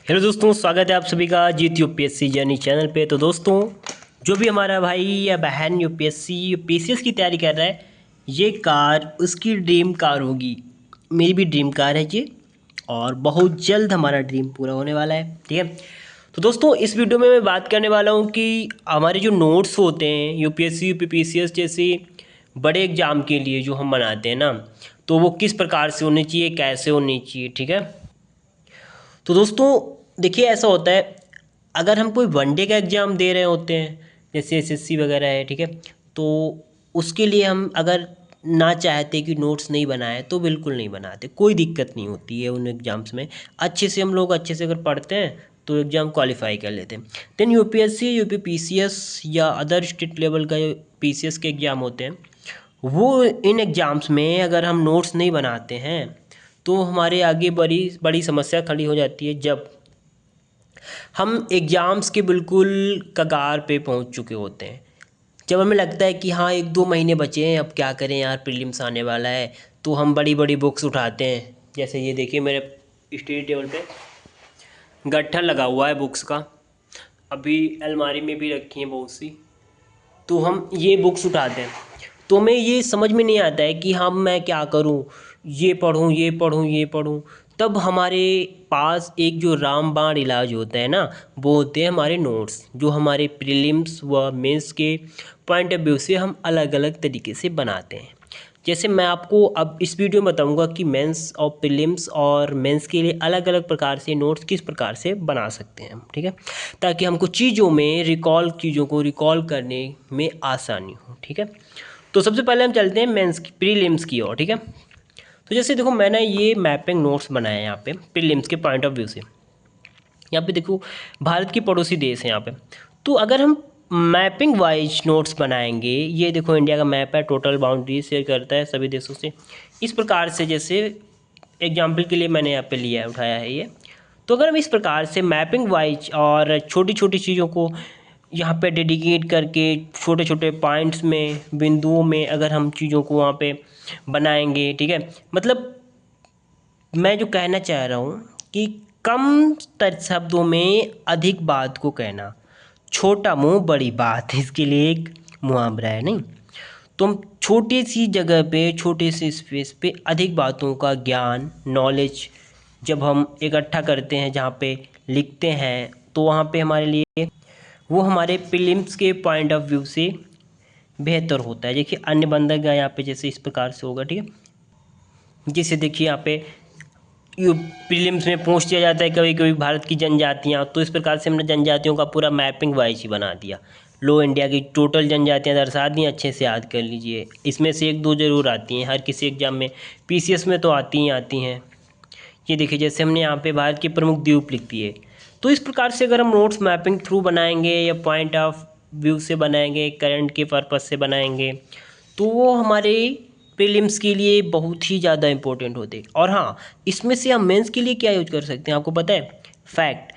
Hello दोस्तों, स्वागत है आप सभी का जीत यूपीएससी जर्नी चैनल पे। तो दोस्तों, जो भी हमारा भाई या बहन यूपीएससी पीसीएस की तैयारी कर रहा है, ये कार उसकी ड्रीम कार होगी। मेरी भी ड्रीम कार है ये, और बहुत जल्द हमारा ड्रीम पूरा होने वाला है। ठीक है। तो दोस्तों, इस वीडियो में मैं बात करने वाला हूँ कि हमारे जो नोट्स होते हैं यूपीएससी यूपीपीसीएस जैसे बड़े एग्जाम के लिए जो हम बनाते हैं ना, तो वो किस प्रकार से होने चाहिए, कैसे होनी चाहिए। ठीक है। तो दोस्तों देखिए, ऐसा होता है, अगर हम कोई वनडे का एग्ज़ाम दे रहे होते हैं जैसे एसएससी वगैरह है, ठीक है, तो उसके लिए हम अगर ना चाहते कि नोट्स नहीं बनाए तो बिल्कुल नहीं बनाते, कोई दिक्कत नहीं होती है उन एग्ज़ाम्स में। अच्छे से हम लोग अच्छे से अगर पढ़ते हैं तो एग्ज़ाम क्वालिफाई कर लेते हैं। देन यूपीएससी यूपीपीसीएस या अदर स्टेट लेवल का पीसीएस के एग्ज़ाम होते हैं, वो इन एग्ज़ाम्स में अगर हम नोट्स नहीं बनाते हैं तो हमारे आगे बड़ी बड़ी समस्या खड़ी हो जाती है। जब हम एग्ज़ाम्स के बिल्कुल कगार पे पहुंच चुके होते हैं, जब हमें लगता है कि हाँ 1-2 महीने बचे हैं, अब क्या करें यार, प्रीलिम्स आने वाला है, तो हम बड़ी बड़ी बुक्स उठाते हैं। जैसे ये देखिए, मेरे स्टडी टेबल पे गट्ठर लगा हुआ है बुक्स का, अभी अलमारी में भी रखी हैं बहुत सी। तो हम ये बुक्स उठाते हैं, तो हमें ये समझ में नहीं आता है कि हम मैं क्या करूं, ये पढूं ये पढूं ये पढूं। तब हमारे पास एक जो रामबाण इलाज होता है ना, वो होते हैं हमारे नोट्स, जो हमारे प्रीलिम्स व मेंस के पॉइंट ऑफ व्यू से हम अलग अलग तरीके से बनाते हैं। जैसे मैं आपको अब इस वीडियो में बताऊंगा कि मेंस और प्रीलिम्स और मेंस के लिए अलग अलग प्रकार से नोट्स किस प्रकार से बना सकते हैं हम। ठीक है, ताकि हमको चीज़ों को रिकॉल करने में आसानी हो। ठीक है। तो सबसे पहले हम चलते हैं मेंस की प्रीलिम्स की ओर। ठीक है। तो जैसे देखो, मैंने ये मैपिंग नोट्स बनाए हैं यहाँ पे प्रीलिम्स के पॉइंट ऑफ व्यू से। यहाँ पे देखो, भारत की पड़ोसी देश है यहाँ पे। तो अगर हम मैपिंग वाइज नोट्स बनाएंगे, ये देखो इंडिया का मैप है, टोटल बाउंड्री शेयर करता है सभी देशों से। इस प्रकार से, जैसे एग्जाम्पल के लिए मैंने यहाँ पे लिया है, उठाया है ये। तो अगर हम इस प्रकार से मैपिंग वाइज और छोटी छोटी चीज़ों को यहाँ पे डेडिकेट करके छोटे छोटे पॉइंट्स में, बिंदुओं में अगर हम चीज़ों को वहाँ पे बनाएंगे, ठीक है, मतलब मैं जो कहना चाह रहा हूँ कि कम शब्दों में अधिक बात को कहना, छोटा मुंह बड़ी बात, इसके लिए एक मुहावरा है नहीं। तो हम छोटी सी जगह पे, छोटे से स्पेस पे अधिक बातों का ज्ञान, नॉलेज जब हम इकट्ठा करते हैं, जहाँ पे लिखते हैं, तो वहाँ पे हमारे लिए वो हमारे प्रीलिम्स के पॉइंट ऑफ व्यू से बेहतर होता है। देखिए, अन्य बंधक का यहाँ पे जैसे इस प्रकार से होगा। ठीक है। जैसे देखिए, यहाँ पे प्रीलिम्स में पूछ दिया जाता है कभी कभी भारत की जनजातियाँ, तो इस प्रकार से हमने जनजातियों का पूरा मैपिंग वाइज ही बना दिया। लो इंडिया की टोटल जनजातियाँ दर्शा दी, अच्छे से याद कर लीजिए। इसमें से 1-2 जरूर आती हैं हर किसी एग्जाम में, पीसीएस में तो आती ही आती हैं। ये देखिए, जैसे हमने यहाँ पे भारत के प्रमुख द्वीप लिख दिए। तो इस प्रकार से अगर हम नोट्स मैपिंग थ्रू बनाएंगे या पॉइंट ऑफ व्यू से बनाएंगे, करंट के पर्पज़ से बनाएंगे, तो वो हमारे प्रीलिम्स के लिए बहुत ही ज़्यादा इंपॉर्टेंट होते। और हाँ, इसमें से हम मेंस के लिए क्या यूज कर सकते हैं, आपको पता है? फैक्ट।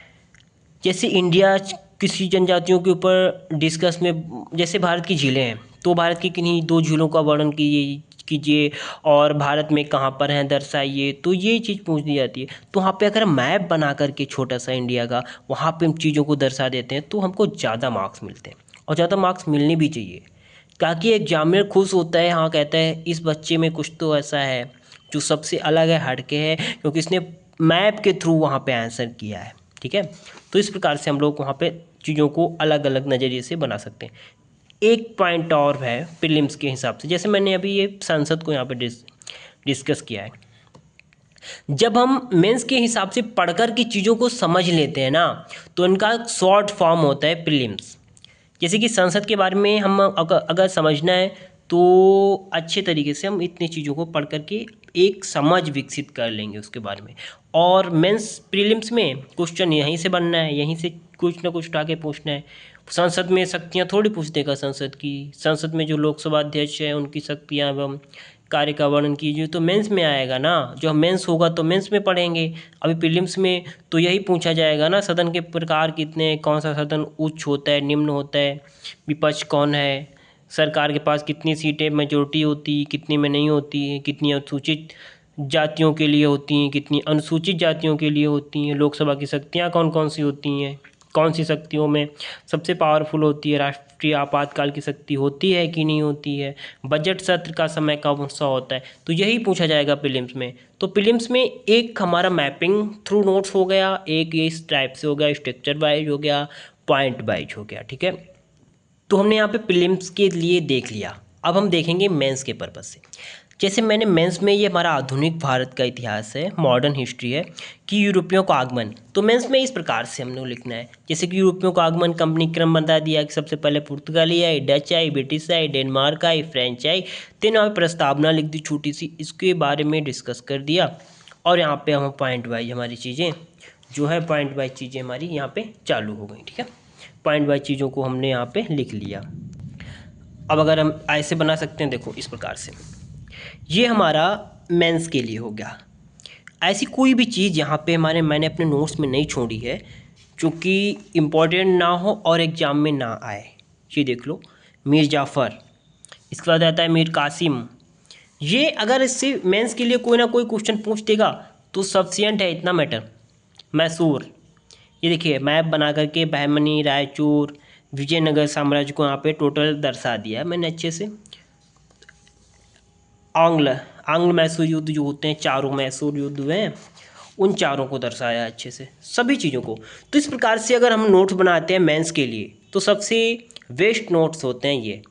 जैसे इंडिया किसी जनजातियों के ऊपर डिस्कस में, जैसे भारत की झीलें हैं, तो भारत की किन्हीं 2 झीलों का वर्णन कीजिए और भारत में कहाँ पर हैं दर्शाइए, तो ये चीज़ पूछ दी जाती है। तो वहाँ पे अगर मैप बना करके छोटा सा इंडिया का, वहाँ पे हम चीज़ों को दर्शा देते हैं, तो हमको ज़्यादा मार्क्स मिलते हैं, और ज़्यादा मार्क्स मिलने भी चाहिए, ताकि एग्जामिनर खुश होता है, हाँ कहता है इस बच्चे में कुछ तो ऐसा है जो सबसे अलग है, हटके है, क्योंकि इसने मैप के थ्रू वहाँ पे आंसर किया है। ठीक है। तो इस प्रकार से हम लोग वहाँ पे चीज़ों को अलग अलग नज़रिए से बना सकते हैं। एक पॉइंट और है प्रीलिम्स के हिसाब से, जैसे मैंने अभी ये संसद को यहाँ पे डिस्कस किया है। जब हम मेंस के हिसाब से पढ़कर की चीज़ों को समझ लेते हैं ना, तो इनका शॉर्ट फॉर्म होता है प्रीलिम्स। जैसे कि संसद के बारे में हम अगर समझना है, तो अच्छे तरीके से हम इतनी चीज़ों को पढ़ करके एक समझ विकसित कर लेंगे उसके बारे में। और मेंस प्रीलिम्स में क्वेश्चन यहीं से बनना है, यहीं से कुछ ना कुछ उठा के पूछना है। संसद में शक्तियाँ थोड़ी पूछ देगा संसद की, संसद में जो लोकसभा अध्यक्ष है उनकी शक्तियाँ एवं कार्य का वर्णन कीजिए, तो मेंस में आएगा ना। जो मेंस होगा तो मेंस में पढ़ेंगे। अभी प्रीलिम्स में तो यही पूछा जाएगा ना, सदन के प्रकार कितने हैं, कौन सा सदन उच्च होता है, निम्न होता है, विपक्ष कौन है, सरकार के पास कितनी सीटें मेजोरिटी होती, कितनी में नहीं होती, कितनी अनुसूचित जातियों के लिए होती हैं, कितनी अनुसूचित जातियों के लिए होती हैं, लोकसभा की शक्तियाँ कौन कौन सी होती हैं, कौन सी शक्तियों में सबसे पावरफुल होती है, राष्ट्रीय आपातकाल की शक्ति होती है कि नहीं होती है, बजट सत्र का समय कब सा होता है, तो यही पूछा जाएगा प्रीलिम्स में। तो प्रीलिम्स में एक हमारा मैपिंग थ्रू नोट्स हो गया, एक ये इस टाइप से हो गया, स्ट्रक्चर वाइज हो गया, पॉइंट वाइज हो गया, ठीक है। तो हमने यहाँ पे प्रीलिम्स के लिए देख लिया। अब हम देखेंगे मेंस के पर्पज़ से। जैसे मैंने मेंस में, ये हमारा आधुनिक भारत का इतिहास है, मॉडर्न हिस्ट्री है, कि यूरोपियों का आगमन। तो मेंस में इस प्रकार से हम लोग लिखना है, जैसे कि यूरोपियों का आगमन कंपनी क्रम बता दिया कि सबसे पहले पुर्तगाली आई, डच आई, ब्रिटिश आई, डेनमार्क आई, फ्रेंच आई। तीन यहाँ प्रस्तावना लिख दी छोटी सी, इसके बारे में डिस्कस कर दिया। और यहाँ पे हम पॉइंट वाइज हमारी चीज़ें जो है, पॉइंट वाइज चीज़ें हमारी यहाँ पे चालू हो गई, ठीक है। पॉइंट वाइज चीज़ों को हमने यहाँ पे लिख लिया। अब अगर हम ऐसे बना सकते हैं, देखो इस प्रकार से, ये हमारा मेंस के लिए हो गया। ऐसी कोई भी चीज़ यहाँ पे मैंने अपने नोट्स में नहीं छोड़ी है जो कि इम्पोर्टेंट ना हो और एग्ज़ाम में ना आए। ये देख लो, मीर जाफ़र, इसके बाद आता है मीर कासिम। ये अगर इससे मेंस के लिए कोई ना कोई क्वेश्चन पूछ देगा तो सफिशिएंट है, इतना मैटर। मैसूर, ये देखिए मैप बना करके बहमनी, रायचूर, विजयनगर साम्राज्य को यहाँ पे टोटल दर्शा दिया है मैंने अच्छे से। आंग्ल मैसूर युद्ध जो होते हैं, चारों मैसूर युद्ध हुए हैं, उन चारों को दर्शाया अच्छे से, सभी चीज़ों को। तो इस प्रकार से अगर हम नोट्स बनाते हैं मेंस के लिए तो सबसे बेस्ट नोट्स होते हैं ये,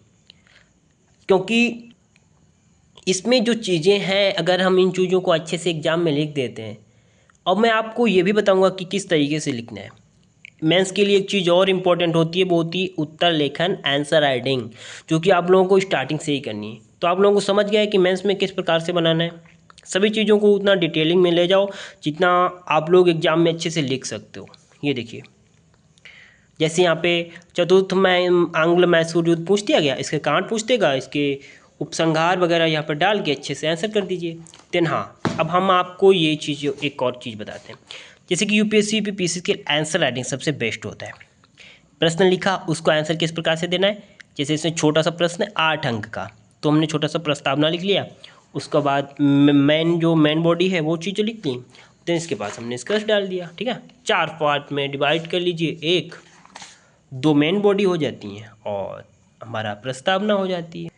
क्योंकि इसमें जो चीज़ें हैं अगर हम इन चीज़ों को अच्छे से एग्जाम में लिख देते हैं। अब मैं आपको ये भी बताऊंगा कि किस तरीके से लिखना है। मेंस के लिए एक चीज़ और इम्पॉर्टेंट होती है, वो होती है उत्तर लेखन, आंसर राइटिंग, जो कि आप लोगों को स्टार्टिंग से ही करनी है। तो आप लोगों को समझ गया है कि मेंस में किस प्रकार से बनाना है। सभी चीज़ों को उतना डिटेलिंग में ले जाओ जितना आप लोग एग्जाम में अच्छे से लिख सकते हो। ये देखिए, जैसे यहाँ पे चतुर्थ में आंग्ल मैसूर युद्ध पूछ दिया गया, इसके कारण पूछ देगा, इसके उपसंहार वगैरह यहाँ पर डाल के अच्छे से आंसर कर दीजिए। देन हाँ, अब हम आपको ये चीज़, एक और चीज़ बताते हैं। जैसे कि यूपीएससी पीसी के आंसर राइटिंग सबसे बेस्ट होता है। प्रश्न लिखा, उसको आंसर किस प्रकार से देना है। जैसे इसमें छोटा सा प्रश्न है 8 अंक का, तो हमने छोटा सा प्रस्तावना लिख लिया, उसके बाद मेन बॉडी है वो चीज़ें लिख ली, देन इसके बाद हमने निष्कर्ष डाल दिया, ठीक है। 4 पार्ट में डिवाइड कर लीजिए, 1 2 मेन बॉडी हो जाती हैं और हमारा प्रस्तावना हो जाती है,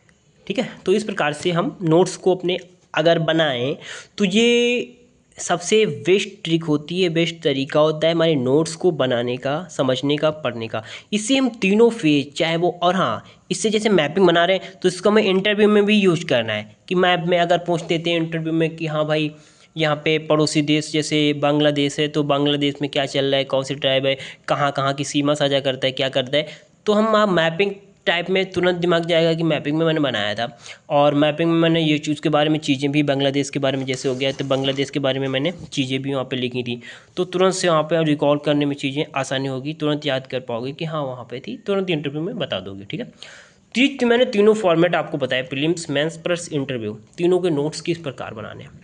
ठीक है। तो इस प्रकार से हम नोट्स को अपने अगर बनाएं तो ये सबसे बेस्ट ट्रिक होती है, बेस्ट तरीका होता है हमारे नोट्स को बनाने का, समझने का, पढ़ने का। इससे हम तीनों फेज चाहे वो, और हाँ, इससे जैसे मैपिंग बना रहे हैं तो इसको हमें इंटरव्यू में भी यूज करना है कि मैप में अगर पूछ देते हैं इंटरव्यू में कि हाँ भाई यहाँ पे पड़ोसी देश जैसे बांग्लादेश है, तो बांग्लादेश में क्या चल रहा है, कौन सी ट्राइब है, कहाँ कहाँ की सीमा साझा करता है, क्या करता है, तो हम मैपिंग टाइप में तुरंत दिमाग जाएगा कि मैपिंग में मैंने बनाया था, और मैपिंग में मैंने ये चीज़ के बारे में चीज़ें भी, बांग्लादेश के बारे में जैसे हो गया तो बांग्लादेश के बारे में मैंने चीज़ें भी वहाँ पे लिखी थी, तो तुरंत से वहाँ पे रिकॉल करने में चीज़ें आसानी होगी, तुरंत याद कर पाओगे कि हाँ वहाँ पे थी, तुरंत इंटरव्यू में बता दोगे, ठीक है। तो मैंने तीनों फॉर्मेट आपको बताया, प्रीलिम्स, मेंस प्लस इंटरव्यू, तीनों के नोट्स किस प्रकार बनाने हैं।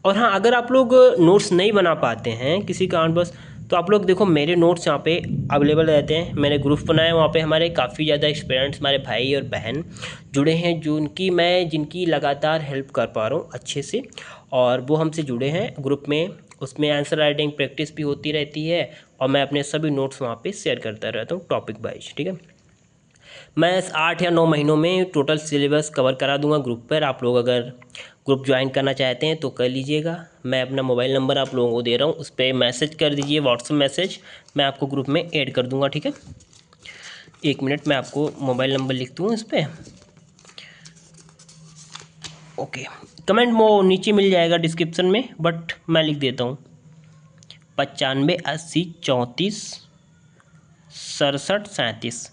और हाँ, अगर आप लोग नोट्स नहीं बना पाते हैं किसी कारणवश, तो आप लोग देखो मेरे नोट्स यहाँ पे अवेलेबल रहते हैं, मैंने ग्रुप बनाए, वहाँ पे हमारे काफ़ी ज़्यादा एक्सपेरेंट्स, हमारे भाई और बहन जुड़े हैं, जिनकी लगातार हेल्प कर पा रहा हूँ अच्छे से, और वो हमसे जुड़े हैं ग्रुप में। उसमें आंसर राइटिंग प्रैक्टिस भी होती रहती है और मैं अपने सभी नोट्स वहाँ पर शेयर करता रहता हूँ टॉपिक वाइज, ठीक है। मैं 8 या 9 महीनों में टोटल सिलेबस कवर करा दूंगा ग्रुप पर। आप लोग अगर ग्रुप ज्वाइन करना चाहते हैं तो कर लीजिएगा। मैं अपना मोबाइल नंबर आप लोगों को दे रहा हूँ, उस पर मैसेज कर दीजिए, व्हाट्सएप मैसेज, मैं आपको ग्रुप में ऐड कर दूंगा, ठीक है। 1 मिनट मैं आपको मोबाइल नंबर लिख दूँ इस पर, ओके। कमेंट वो नीचे मिल जाएगा डिस्क्रिप्शन में, बट मैं लिख देता हूँ 95 80 34 67 37,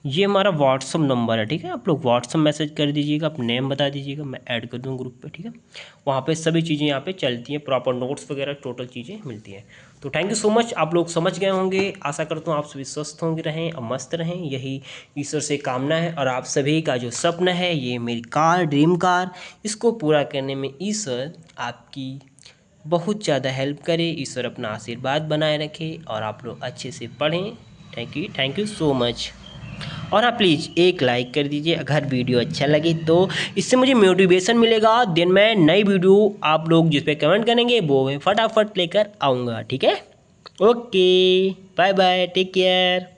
ये हमारा व्हाट्सअप नंबर है, ठीक है। आप लोग व्हाट्सअप मैसेज कर दीजिएगा, आप नेम बता दीजिएगा, मैं ऐड कर दूँ ग्रुप पे, ठीक है। वहाँ पे सभी चीज़ें यहाँ पे चलती हैं, प्रॉपर नोट्स वगैरह टोटल चीज़ें मिलती हैं। तो थैंक यू सो मच, आप लोग समझ गए होंगे, आशा करता हूँ आप सभी स्वस्थ होंगे, रहें और मस्त रहें, यही ईश्वर से कामना है। और आप सभी का जो सपना है, ये मेरी कार, ड्रीम कार, इसको पूरा करने में ईश्वर आपकी बहुत ज़्यादा हेल्प करे, ईश्वर अपना आशीर्वाद बनाए रखे और आप लोग अच्छे से पढ़ें। Thank you so much. और हाँ प्लीज़ एक लाइक कर दीजिए अगर वीडियो अच्छा लगे तो, इससे मुझे मोटिवेशन मिलेगा। दिन मैं नई वीडियो आप लोग जिस पे कमेंट करेंगे वो मैं फटाफट लेकर आऊँगा, ठीक है। Okay, bye bye, take care.